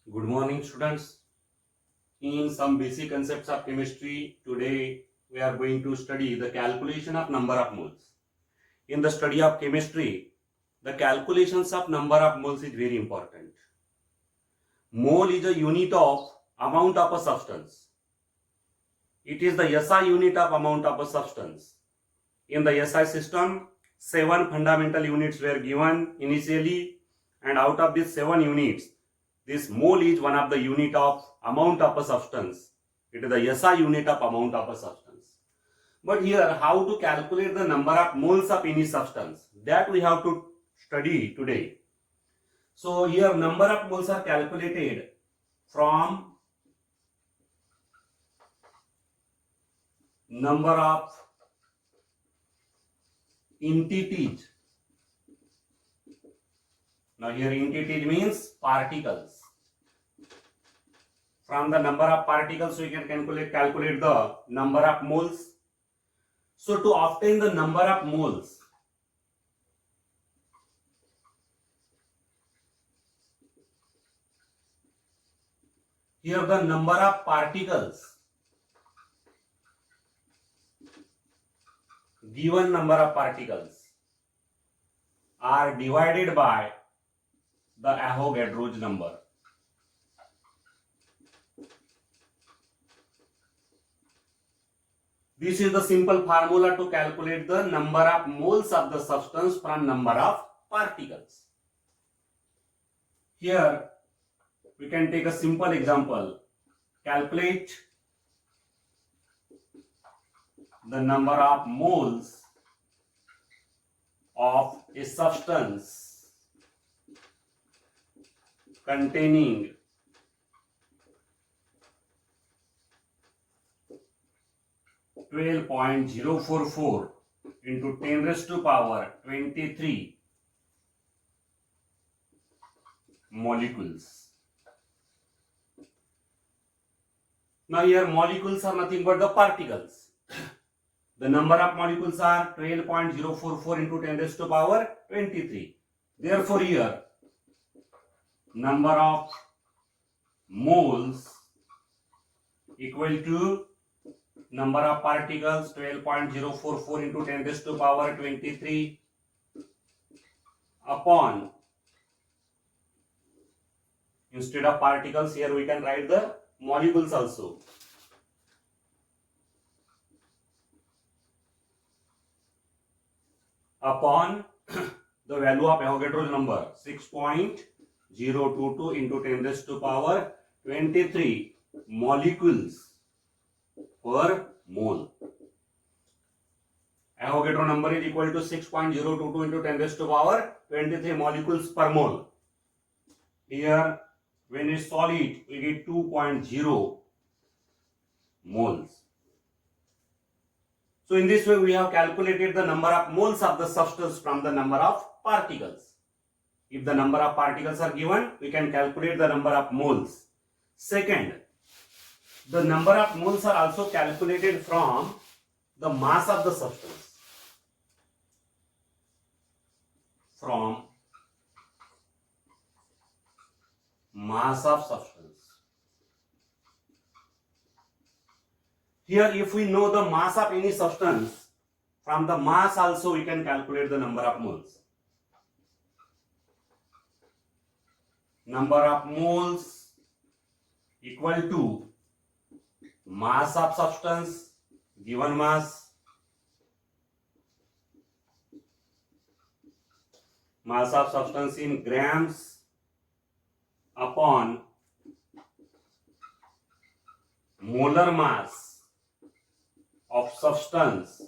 Good morning, students. In some basic concepts of chemistry, today we are going to study the calculation of number of moles. In the study of chemistry, the calculations of number of moles is very important. Mole is a unit of amount of a substance. It is the SI unit of amount of a substance. In the SI system, 7 fundamental units were given initially, and out of these 7 units, this mole is one of the unit of amount of a substance. It is the SI unit of amount of a substance. But here, how to calculate the number of moles of any substance, that we have to study today. So here number of moles are calculated from number of entities. Now here entities means particles. From the number of particles we can calculate the number of moles. So to obtain the number of moles, here the number of particles, given number of particles are divided by the Avogadro's number. This is the simple formula to calculate the number of moles of the substance from number of particles. Here we can take a simple example. Calculate the number of moles of a substance containing 12.044 into 10 raised to power 23 molecules. Now here molecules are nothing but the particles. The number of molecules are 12.044 into 10 raised to power 23. Therefore here number of moles equal to number of particles 12.044 into 10 raised to power 23 upon, instead of particles here we can write the molecules also. Upon the value of Avogadro's number 6.022 into 10 raised to power 23 molecules per mole. Avogadro number is equal to 6.022 into 10 raised to power 23 molecules per mole. Here when it's solid we get 2.0 moles. So in this way we have calculated the number of moles of the substance from the number of particles. If the number of particles are given, we can calculate the number of moles. Second, the number of moles are also calculated from the mass of the substance. From mass of substance. Here if we know the mass of any substance, from the mass also we can calculate the number of moles. Number of moles equal to mass of substance, given mass of substance in grams upon molar mass of substance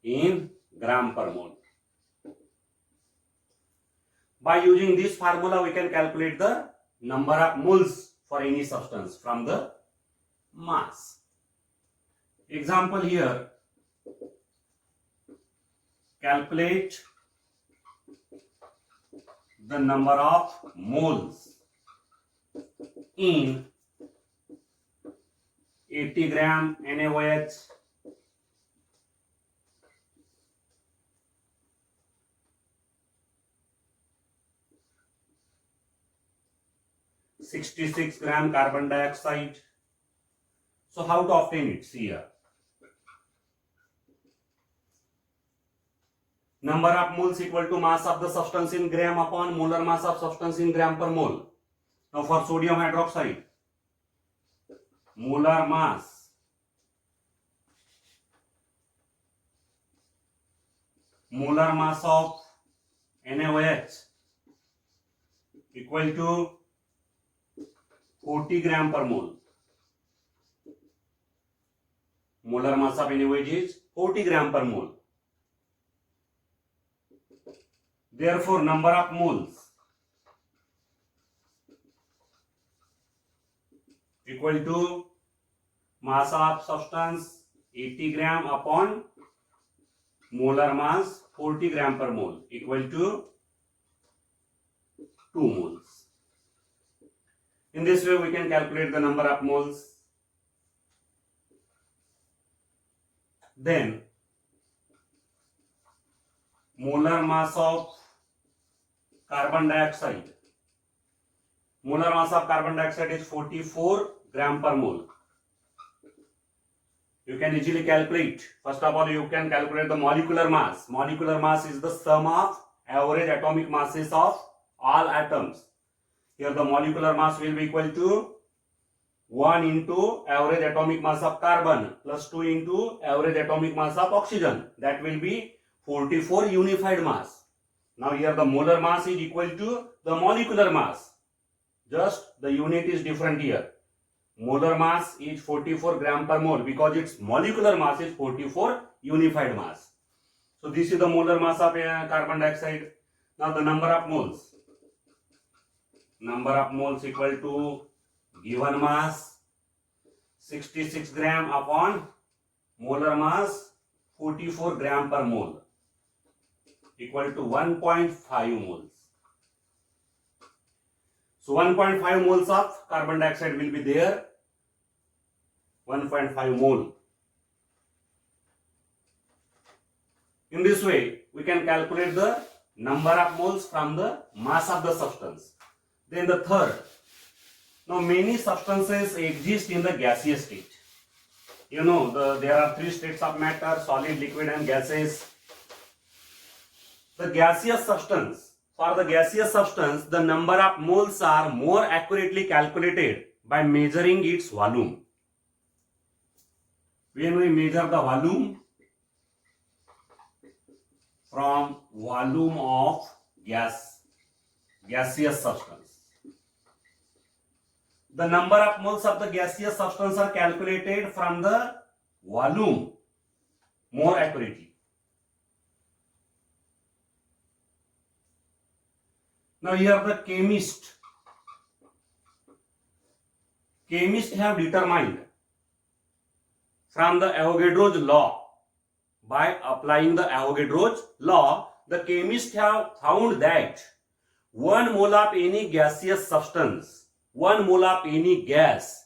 in gram per mole. By using this formula we can calculate the number of moles for any substance from the mass. Example here, calculate the number of moles in 80 gram NaOH, 66 gram carbon dioxide. So how to obtain it? See here. Number of moles equal to mass of the substance in gram upon molar mass of substance in gram per mole. Now for sodium hydroxide, molar mass of NaOH equal to 40 gram per mole. Molar mass of NaOH is 40 gram per mole. Therefore, number of moles equal to mass of substance 80 gram upon molar mass 40 gram per mole equal to 2 moles. In this way, we can calculate the number of moles. Then, molar mass of carbon dioxide. Molar mass of carbon dioxide is 44 gram per mole. You can easily calculate. First of all, you can calculate the molecular mass. Molecular mass is the sum of average atomic masses of all atoms. Here the molecular mass will be equal to 1 into average atomic mass of carbon plus 2 into average atomic mass of oxygen. That will be 44 unified mass. Now here the molar mass is equal to the molecular mass. Just the unit is different here. Molar mass is 44 gram per mole because its molecular mass is 44 unified mass. So this is the molar mass of carbon dioxide. Now the number of moles. Number of moles equal to given mass 66 gram upon molar mass 44 gram per mole equal to 1.5 moles. So 1.5 moles of carbon dioxide will be there. 1.5 mole. In this way, we can calculate the number of moles from the mass of the substance. Then the third. Now many substances exist in the gaseous state. You know, there are 3 states of matter: solid, liquid and gases. The gaseous substance, for the gaseous substance, the number of moles are more accurately calculated by measuring its volume. When we measure the volume from volume of gaseous substance, the number of moles of the gaseous substance are calculated from the volume more accurately. Now here the chemists have determined from the Avogadro's law. By applying the Avogadro's law, the chemists have found that 1 mole of any gaseous substance, 1 mole of any gas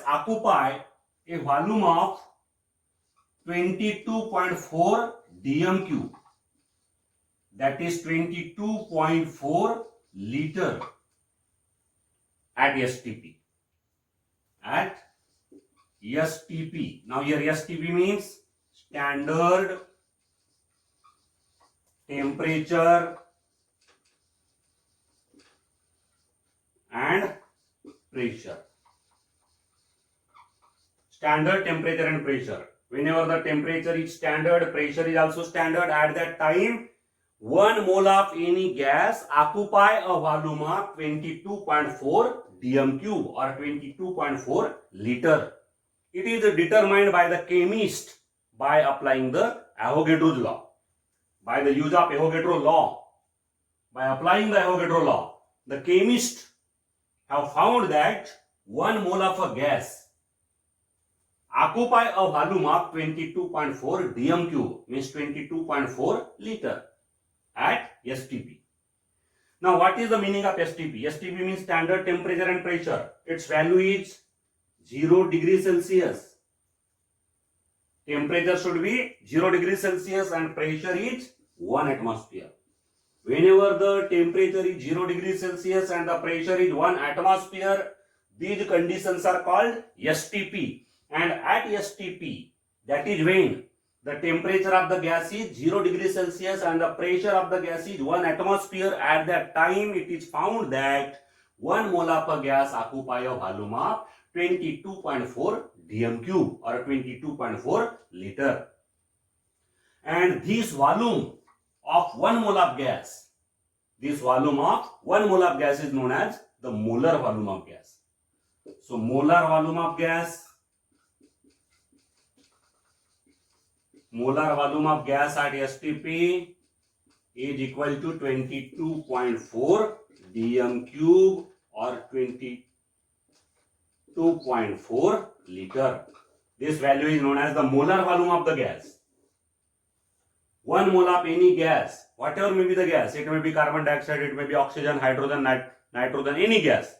occupy a volume of 22.4 dm cube. That is 22.4 liter at STP. At STP. Now here STP means standard temperature and pressure. Standard temperature and pressure. Whenever the temperature is standard, pressure is also standard. At that time, 1 mole of any gas occupy a volume of 22.4 dm cube or 22.4 liter. It is determined by the chemist by applying the Avogadro's law. By the use of Avogadro law, by applying the Avogadro law, the chemists have found that 1 mole of a gas occupy a volume of 22.4 dm cube, means 22.4 liter at STP. Now what is the meaning of STP? STP means standard temperature and pressure. Its value is 0 degrees Celsius. Temperature should be 0 degrees Celsius and pressure is 1 atmosphere. Whenever the temperature is 0 degrees Celsius and the pressure is 1 atmosphere, these conditions are called STP. And at STP, that is when the temperature of the gas is 0 degrees Celsius and the pressure of the gas is 1 atmosphere. At that time, it is found that 1 mole of a gas occupy a volume of 22.4 dm cube or 22.4 liter. And this volume of 1 mole of gas, this volume of 1 mole of gas is known as the molar volume of gas. So molar volume of gas at STP is equal to 22.4 dm cube or 22.4 liter. This value is known as the molar volume of the gas. 1 mole of any gas, whatever may be the gas, it may be carbon dioxide, it may be oxygen, hydrogen, nitrogen, any gas.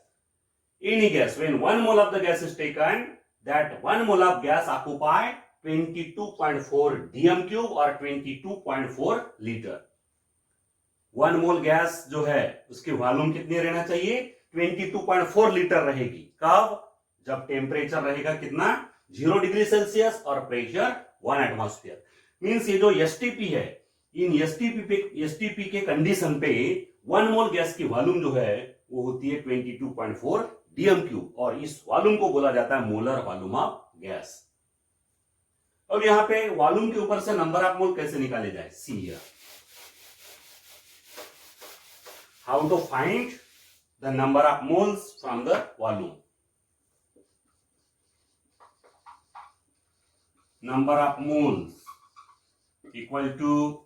When 1 mole of the gas is taken, that 1 mole of gas occupy 22.4 dm cube or 22.4 liter. 1 mole gas जो है उसकी volume कितनी रहना चाहिए? 22.4 litre रहेगी. कब? जब temperature रहेगा कितना? 0 डिग्री सेल्सियस और प्रेशर 1 एटमॉस्फेयर. मींस ये जो एसटीपी है, इन एसटीपी के कंडीशन पे 1 मोल गैस की वॉल्यूम जो है वो होती है 22.4 डीएम क्यूब और इस वॉल्यूम को बोला जाता है मोलर वॉल्यूम ऑफ गैस. अब यहां पे वॉल्यूम के ऊपर से नंबर ऑफ मोल कैसे निकाले जाए? See here how to find the number of moles from the volume. Number of moles equal to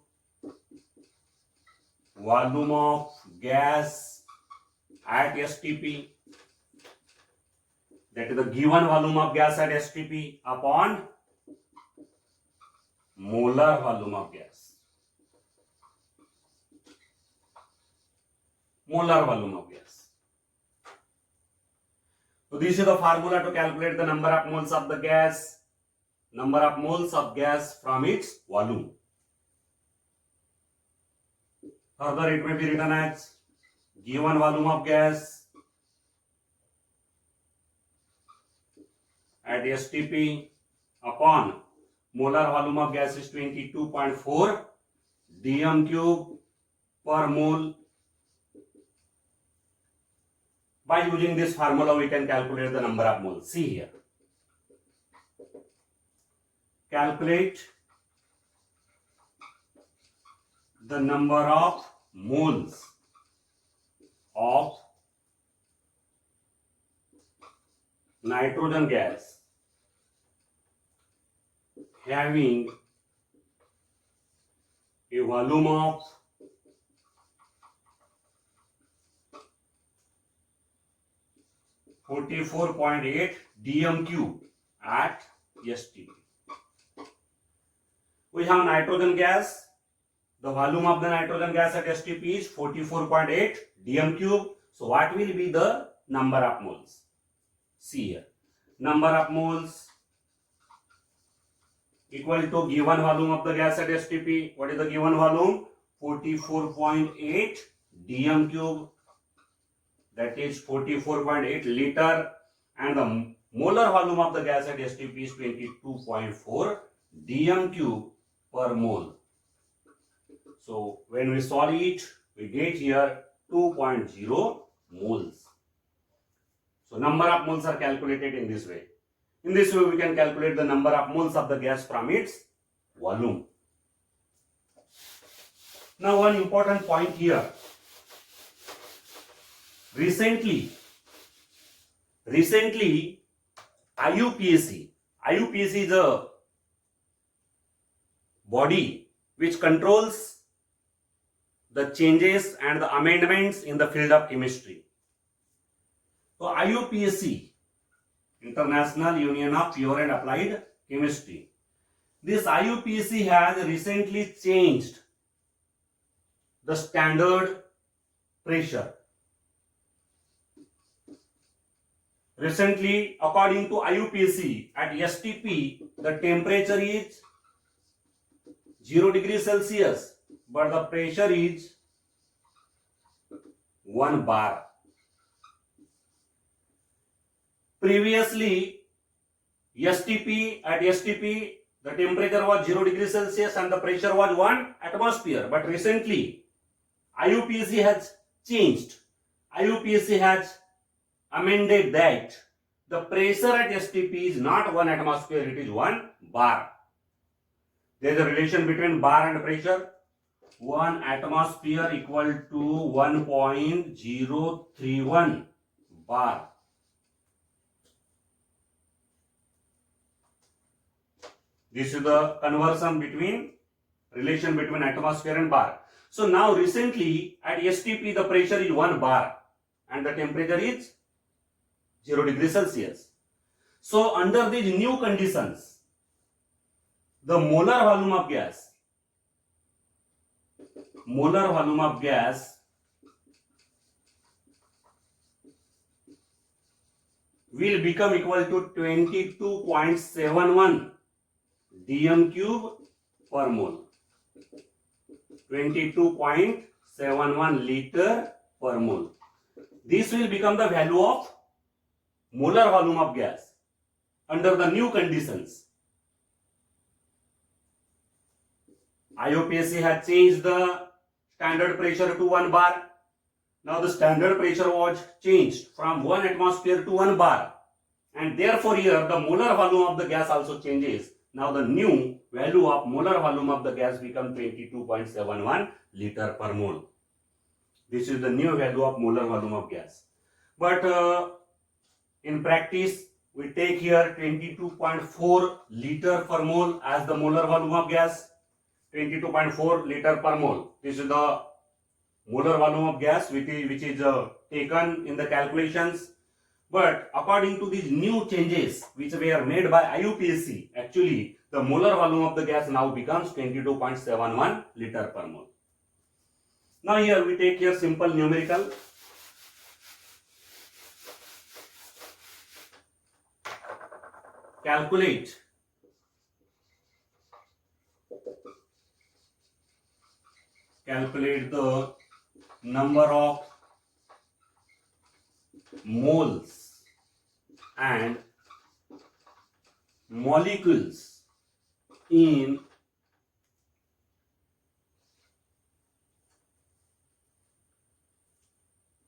volume of gas at STP, that is the given volume of gas at STP upon molar volume of gas. Molar volume of gas. So this is the formula to calculate the number of moles of the gas. Number of moles of gas from its volume. Further, it may be written as given volume of gas at STP upon molar volume of gas is 22.4 dm cube per mole. By using this formula, we can calculate the number of moles. See here. Calculate the number of moles of nitrogen gas having a volume of 44.8 dm cube at STP. We have nitrogen gas. The volume of the nitrogen gas at STP is 44.8 dm cube. So what will be the number of moles? See here. Number of moles equal to given volume of the gas at STP. What is the given volume? 44.8 dm cube. That is 44.8 liter. And the molar volume of the gas at STP is 22.4 dm cube per mole. So when we solve it, we get here 2.0 moles. So number of moles are calculated in this way. In this way, we can calculate the number of moles of the gas from its volume. Now one important point here. Recently IUPAC is a body which controls the changes and the amendments in the field of chemistry. So IUPAC, International Union of Pure and Applied Chemistry, this IUPAC has recently changed the standard pressure. Recently, according to IUPAC, at STP, the temperature is 0 degrees Celsius, but the pressure is 1 bar. Previously, at STP, the temperature was 0 degrees Celsius and the pressure was 1 atmosphere. But recently, IUPAC has changed. IUPAC has amended that the pressure at STP is not 1 atmosphere, it is 1 bar. There is a relation between bar and pressure. 1 atmosphere equal to 1.031 bar. This is the conversion relation between atmosphere and bar. So now recently at STP the pressure is 1 bar and the temperature is 0 degrees Celsius. So under these new conditions, the molar volume of gas will become equal to 22.71 dm cube per mole. 22.71 liter per mole. This will become the value of molar volume of gas under the new conditions. IUPAC has changed the standard pressure to 1 bar. Now the standard pressure was changed from 1 atmosphere to 1 bar, and therefore here the molar volume of the gas also changes. Now the new value of molar volume of the gas becomes 22.71 liter per mole. This is the new value of molar volume of gas. But in practice, we take here 22.4 liter per mole as the molar volume of gas. 22.4 liter per mole. This is the molar volume of gas which is taken in the calculations. But according to these new changes which were made by IUPAC, actually the molar volume of the gas now becomes 22.71 liter per mole. Now here we take here simple numerical. Calculate the number of moles and molecules in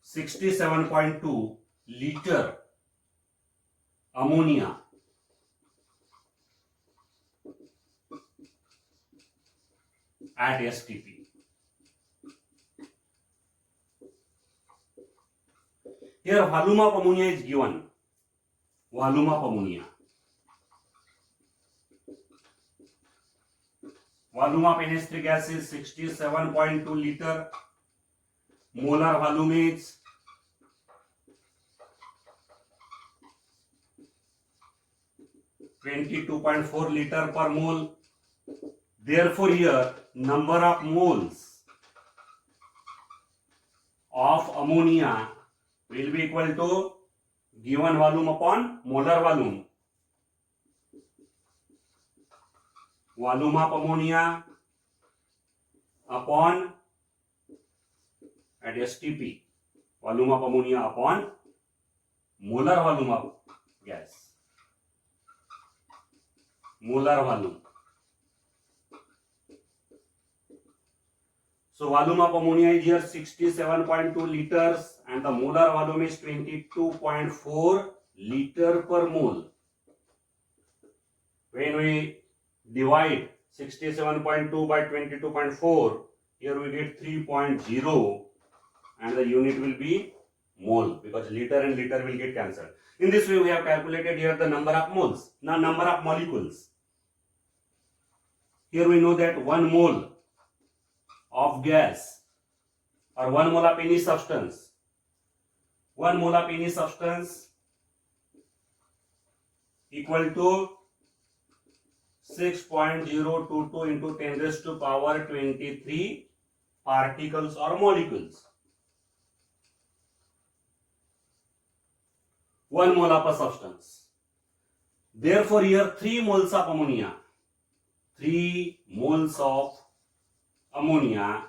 (67.2) liter ammonia at STP. Here volume of ammonia is given. Volume of ammonia. Volume of NH3 gas is 67.2 liter. Molar volume is 22.4 liter per mole. Therefore here number of moles of ammonia will be equal to given volume upon molar volume. Volume of ammonia upon at STP. Volume of ammonia upon molar volume of gas. Molar volume. So volume of ammonia is here 67.2 liters and the molar volume is 22.4 liter per mole. When we divide 67.2 by 22.4, here we get 3.0 and the unit will be mole because liter and liter will get cancelled. In this way we have calculated here the number of moles. Now number of molecules. Here we know that 1 mole of gas or 1 mole of any substance. 1 mole of any substance equal to 6.022 into 10 raised to power 23 particles or molecules. 1 mole of a substance. Therefore here 3 moles of ammonia. 3 moles of ammonia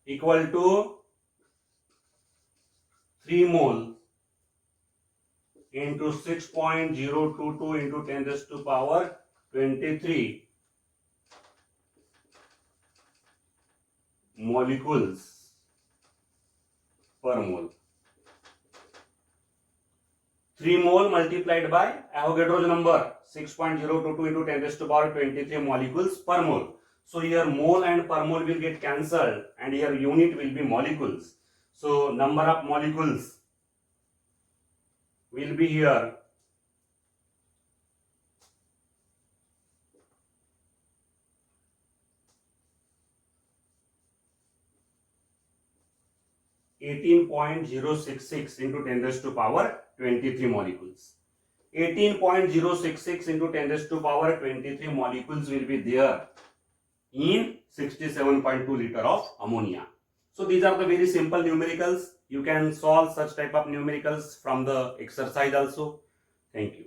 equal to 3 mole into 6.022 into 10 raised to power 23 molecules per mole. 3 mole multiplied by Avogadro's number 6.022 into 10 raised to power 23 molecules per mole. So here mole and per mole will get cancelled and here unit will be molecules. So number of molecules will be here 18.066 into 10 raised to power 23 molecules. 18.066 into 10 raised to power 23 molecules will be there in 67.2 liter of ammonia. So these are the very simple numericals. You can solve such type of numericals from the exercise also. Thank you.